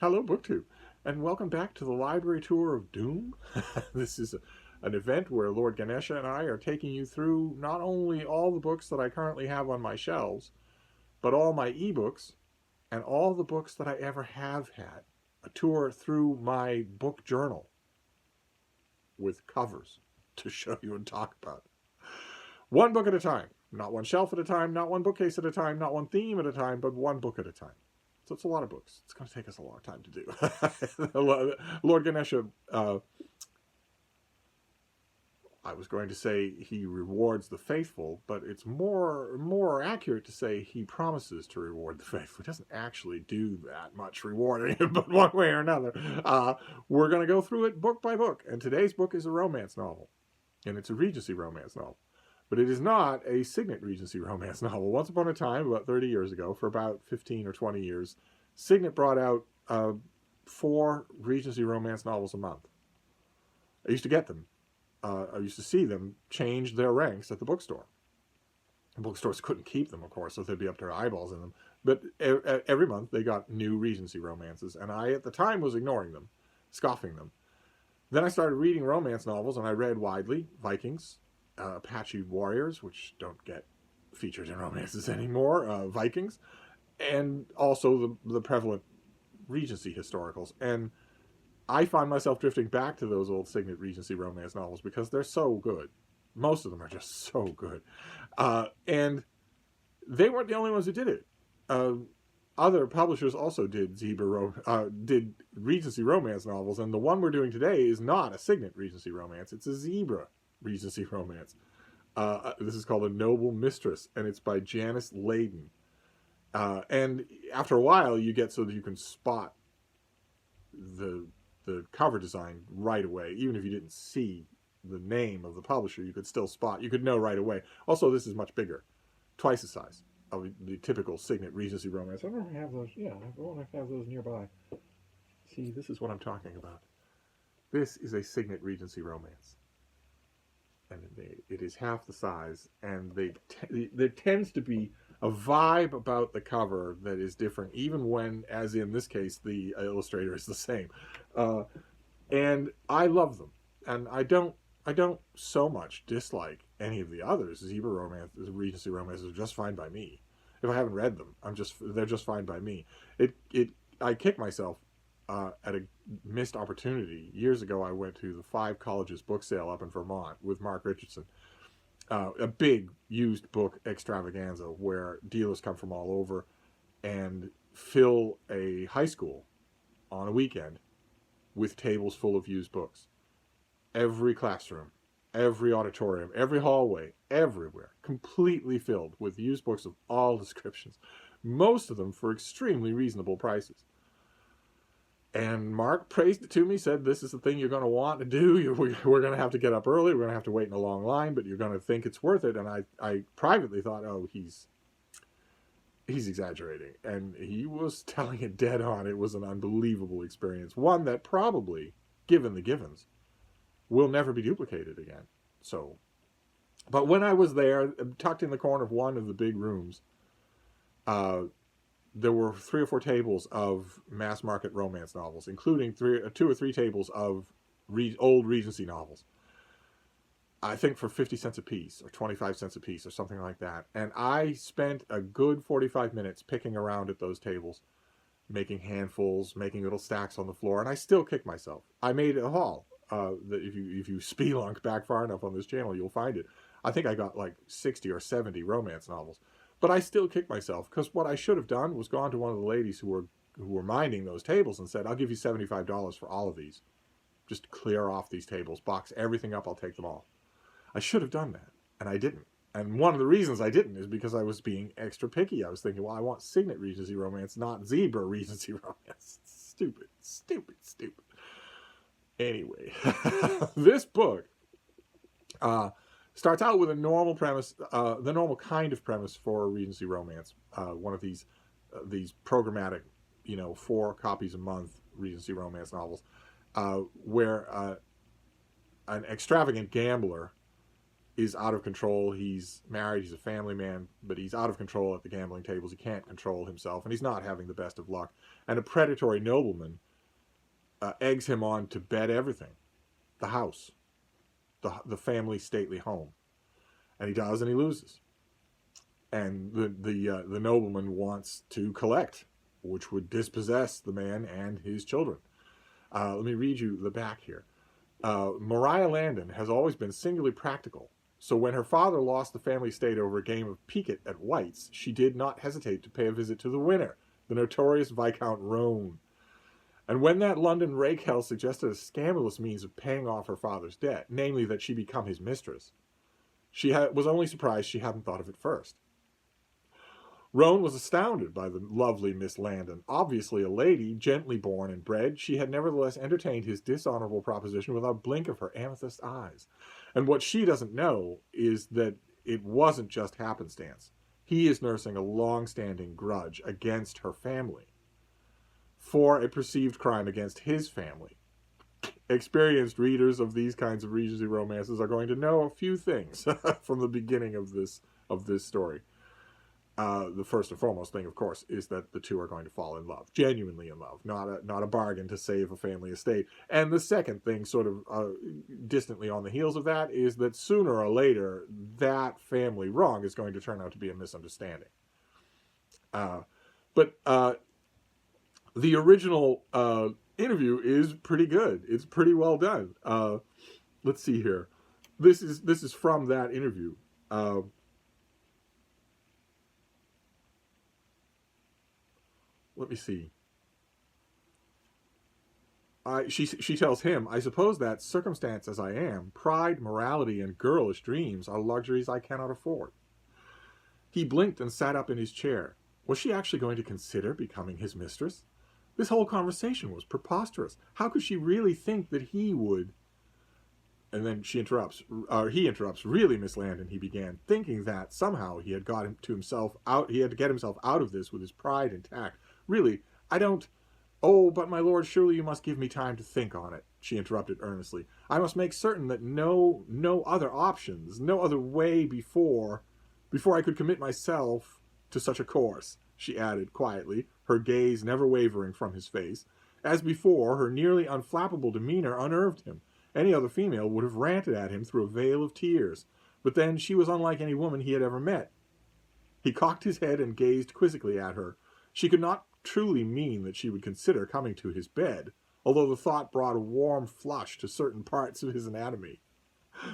Hello, BookTube, and welcome back to the Library Tour of Doom. This is an event where Lord Ganesha and I are taking you through not only all the books that I currently have on my shelves, but all my ebooks and all the books that I ever have had. A tour through my book journal with covers to show you and talk about. One book at a time, not one shelf at a time, not one bookcase at a time, not one theme at a time, but one book at a time. So it's a lot of books. It's going to take us a long time to do. Lord Ganesha, I was going to say he rewards the faithful, but it's more accurate to say he promises to reward the faithful. He doesn't actually do that much rewarding, but one way or another. We're going to go through it book by book, and today's book is a romance novel, and it's a Regency romance novel. But it is not a Signet Regency romance novel. Once upon a time, about 30 years ago, for about 15 or 20 years, Signet brought out 4 Regency romance novels a month. I used to get them. I used to see them change their ranks at the bookstore. The bookstores couldn't keep them, of course, so they'd be up to their eyeballs in them. But every month they got new Regency romances, and I, at the time, was ignoring them, scoffing them. Then I started reading romance novels, and I read widely Vikings, Apache warriors, which don't get featured in romances anymore, Vikings, and also the prevalent Regency historicals. And I find myself drifting back to those old Signet Regency romance novels because they're so good. Most of them are just so good. And they weren't the only ones who did it. Other publishers also did did Regency romance novels, and the one we're doing today is not a Signet Regency romance. It's a Zebra Regency romance. This is called A Noble Mistress, and it's by Janice Layden. And after a while, you get so that you can spot the cover design right away. Even if you didn't see the name of the publisher, you could still spot. You could know right away. Also, this is much bigger, twice the size of the typical Signet Regency romance. I don't know if I have those. Yeah, I wonder if I have those nearby. See, this is what I'm talking about. This is a Signet Regency romance, and it is half the size, and there tends to be a vibe about the cover that is different, even when, as in this case, the illustrator is the same. And I love them, and I don't so much dislike any of the others. Zebra romance, Regency romances are just fine by me. If I haven't read them, they're just fine by me. I kick myself at a missed opportunity. Years ago, I went to the 5 Colleges book sale up in Vermont with Mark Richardson. A big used book extravaganza where dealers come from all over and fill a high school on a weekend with tables full of used books. Every classroom, every auditorium, every hallway, everywhere, completely filled with used books of all descriptions, most of them for extremely reasonable prices. And Mark praised it to me, said, this is the thing you're going to want to do. We're going to have to get up early. We're going to have to wait in a long line, but you're going to think it's worth it. And I privately thought, oh, he's exaggerating. And he was telling it dead on. It was an unbelievable experience. One that probably, given the givens, will never be duplicated again. So, but when I was there, tucked in the corner of one of the big rooms, there were 3 or 4 tables of mass market romance novels, including 2 or 3 tables of old Regency novels. I think for 50 cents a piece or 25 cents a piece or something like that. And I spent a good 45 minutes picking around at those tables, making handfuls, making little stacks on the floor, and I still kick myself. I made a haul. That if you spelunk back far enough on this channel, you'll find it. I think I got like 60 or 70 romance novels. But I still kick myself because what I should have done was gone to one of the ladies who were minding those tables and said, I'll give you $75 for all of these. Just clear off these tables, box everything up, I'll take them all. I should have done that, and I didn't. And one of the reasons I didn't is because I was being extra picky. I was thinking, well, I want Signet Regency romance, not Zebra Regency romance. Stupid, stupid, stupid. Anyway, this book starts out with a normal premise, the normal kind of premise for a Regency romance. One of these programmatic, 4 copies a month Regency romance novels, where an extravagant gambler is out of control. He's married, he's a family man, but he's out of control at the gambling tables. He can't control himself, and he's not having the best of luck. And a predatory nobleman eggs him on to bet everything. The house, the family stately home. And he does, and he loses. And the nobleman wants to collect, which would dispossess the man and his children. Let me read you the back here. Maria Landon has always been singularly practical. So when her father lost the family estate over a game of piquet at White's, she did not hesitate to pay a visit to the winner, the notorious Viscount Roan. And when that London rakehell suggested a scandalous means of paying off her father's debt, namely that she become his mistress, she was only surprised she hadn't thought of it first. Roan was astounded by the lovely Miss Landon. Obviously a lady, gently born and bred, she had nevertheless entertained his dishonorable proposition without a blink of her amethyst eyes. And what she doesn't know is that it wasn't just happenstance. He is nursing a long-standing grudge against her family for a perceived crime against his family. Experienced readers of these kinds of Regency romances are going to know a few things from the beginning of this story. The first and foremost thing, of course, is that the two are going to fall in love, genuinely in love, not a bargain to save a family estate. And the second thing, sort of distantly on the heels of that, is that sooner or later, that family wrong is going to turn out to be a misunderstanding. But the original interview is pretty good. It's pretty well done. Let's see here. This is from that interview. Let me see. She tells him, I suppose that, circumstanced as I am, pride, morality, and girlish dreams are luxuries I cannot afford. He blinked and sat up in his chair. Was she actually going to consider becoming his mistress? This whole conversation was preposterous. How could she really think that he would? And then he interrupts. Really, Miss Landon, he began, thinking that somehow he had got himself out. He had to get himself out of this with his pride intact. Really, I don't. Oh, but my lord, surely you must give me time to think on it, she interrupted earnestly. I must make certain that no other options, no other way before I could commit myself to such a course, she added quietly, her gaze never wavering from his face. As before, her nearly unflappable demeanor unnerved him. Any other female would have ranted at him through a veil of tears. But then she was unlike any woman he had ever met. He cocked his head and gazed quizzically at her. She could not truly mean that she would consider coming to his bed, although the thought brought a warm flush to certain parts of his anatomy.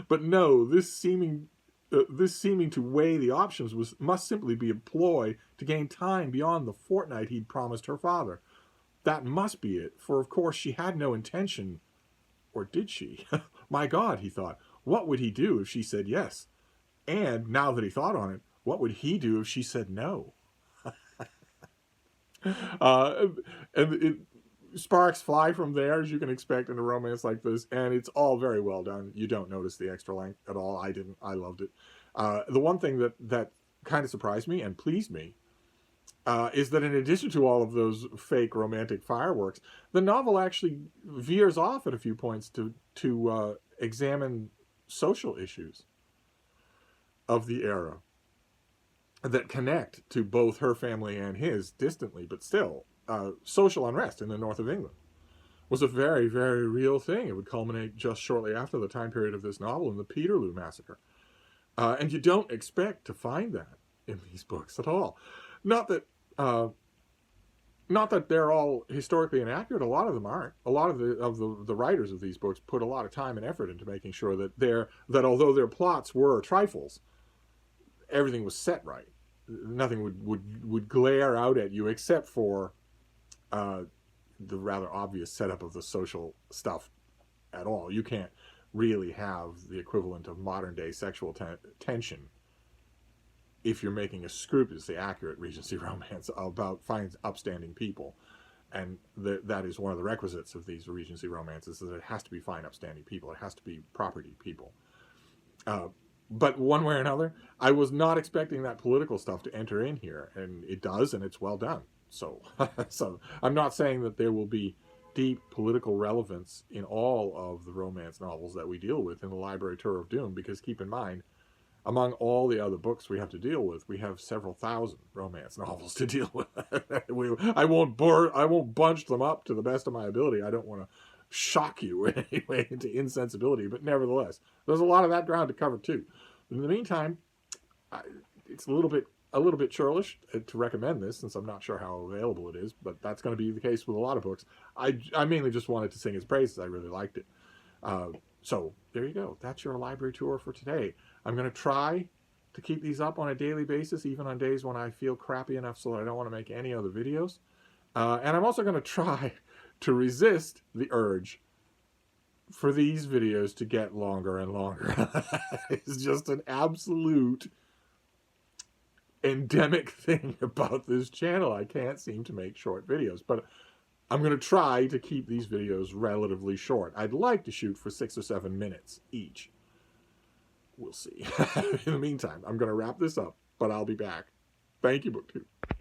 But no, this seeming to weigh the options must simply be a ploy to gain time beyond the fortnight he'd promised her father. That must be it, for of course she had no intention. Or did she? My God, he thought, what would he do if she said yes? And, now that he thought on it, what would he do if she said no? And sparks fly from there, as you can expect in a romance like this, and it's all very well done. You don't notice the extra length at all. I didn't. I loved it. The one thing that kind of surprised me and pleased me is that in addition to all of those fake romantic fireworks, the novel actually veers off at a few points to examine social issues of the era that connect to both her family and his distantly, but still. Social unrest in the north of England was a very, very real thing. It would culminate just shortly after the time period of this novel in the Peterloo Massacre. And you don't expect to find that in these books at all. Not that they're all historically inaccurate. A lot of them aren't. A lot of the writers of these books put a lot of time and effort into making sure that although their plots were trifles, everything was set right. Nothing would glare out at you except for the rather obvious setup of the social stuff at all. You can't really have the equivalent of modern day sexual tension if you're making a scrupulously accurate Regency romance about fine, upstanding people. And that is one of the requisites of these Regency romances, that it has to be fine, upstanding people. It has to be property people. But one way or another, I was not expecting that political stuff to enter in here, and it does, and it's well done. So I'm not saying that there will be deep political relevance in all of the romance novels that we deal with in the Library Tour of Doom, because keep in mind, among all the other books we have to deal with, we have several thousand romance novels to deal with. I won't bunch them up to the best of my ability. I don't want to shock you in any way into insensibility, but nevertheless, there's a lot of that ground to cover too. In the meantime, it's a little bit churlish to recommend this, since I'm not sure how available it is, but that's going to be the case with a lot of books. I mainly just wanted to sing its praises. I really liked it. So there you go. That's your library tour for today. I'm going to try to keep these up on a daily basis, even on days when I feel crappy enough so that I don't want to make any other videos. And I'm also going to try to resist the urge for these videos to get longer and longer. It's just an absolute endemic thing about this channel. I can't seem to make short videos, but I'm going to try to keep these videos relatively short. I'd like to shoot for 6 or 7 minutes each. We'll see. In the meantime, I'm going to wrap this up, but I'll be back. Thank you, BookTube.